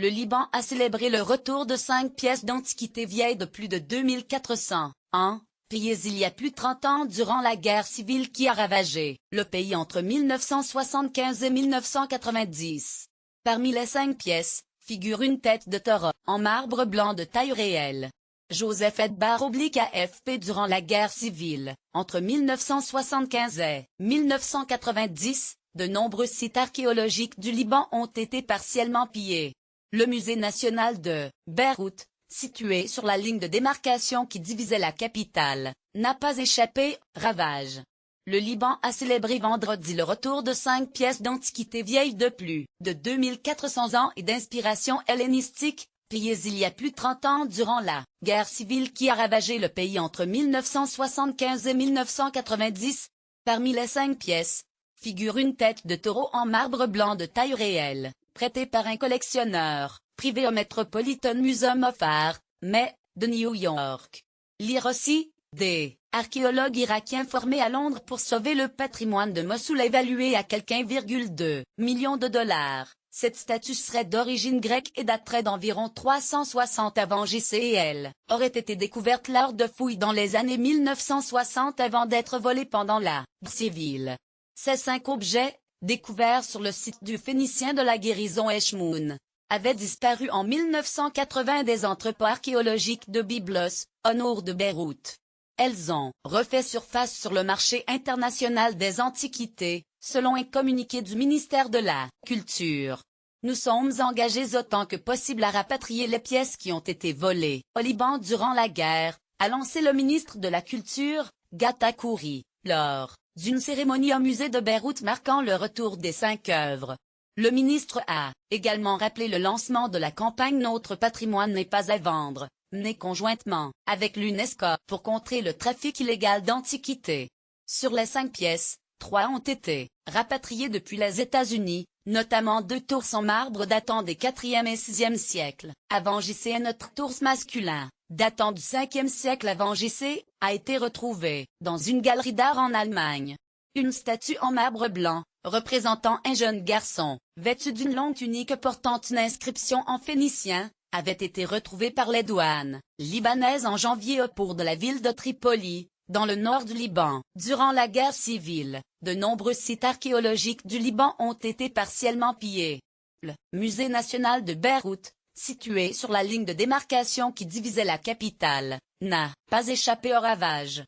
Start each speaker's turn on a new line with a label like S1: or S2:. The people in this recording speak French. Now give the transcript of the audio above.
S1: Le Liban a célébré le retour de 5 pièces d'antiquités vieilles de plus de 2400 ans, pillées il y a plus de 30 ans durant la guerre civile qui a ravagé le pays entre 1975 et 1990. Parmi les 5 pièces, figure une tête de taureau en marbre blanc de taille réelle. Joseph Edbar /AFP durant la guerre civile, entre 1975 et 1990, de nombreux sites archéologiques du Liban ont été partiellement pillés. Le musée national de Beyrouth, situé sur la ligne de démarcation qui divisait la capitale, n'a pas échappé ravages. Le Liban a célébré vendredi le retour de 5 pièces d'antiquités vieilles de plus de 2400 ans et d'inspiration hellénistique, pillées il y a plus de 30 ans durant la guerre civile qui a ravagé le pays entre 1975 et 1990. Parmi les 5 pièces, figure une tête de taureau en marbre blanc de taille réelle, prêtée par un collectionneur privé au Metropolitan Museum of Art, mais de New York. Lire aussi, des archéologues irakiens formés à Londres pour sauver le patrimoine de Mossoul évalué à quelque 1,2 million de dollars. Cette statue serait d'origine grecque et daterait d'environ 360 avant JC et elle aurait été découverte lors de fouilles dans les années 1960 avant d'être volée pendant la guerre civile. Ces 5 objets, découverts sur le site du Phénicien de la guérison Eshmoun, avaient disparu en 1980 des entrepôts archéologiques de Byblos, au nord de Beyrouth. Elles ont refait surface sur le marché international des antiquités, selon un communiqué du ministère de la Culture. Nous sommes engagés autant que possible à rapatrier les pièces qui ont été volées au Liban durant la guerre, a lancé le ministre de la Culture, Gata Khouri, lors d'une cérémonie au musée de Beyrouth marquant le retour des 5 œuvres. Le ministre a également rappelé le lancement de la campagne Notre patrimoine n'est pas à vendre, menée conjointement avec l'UNESCO pour contrer le trafic illégal d'antiquités. Sur les 5 pièces, 3 ont été rapatriées depuis les États-Unis, notamment 2 tours en marbre datant des 4e et 6e siècles avant JC et notre tours masculin, datant du 5e siècle avant JC, a été retrouvé dans une galerie d'art en Allemagne. Une statue en marbre blanc, représentant un jeune garçon, vêtu d'une longue tunique portant une inscription en phénicien, avait été retrouvée par les douanes libanaises en janvier au port de la ville de Tripoli, dans le nord du Liban. Durant la guerre civile, de nombreux sites archéologiques du Liban ont été partiellement pillés. Le musée national de Beyrouth, situé sur la ligne de démarcation qui divisait la capitale, n'a pas échappé aux ravages.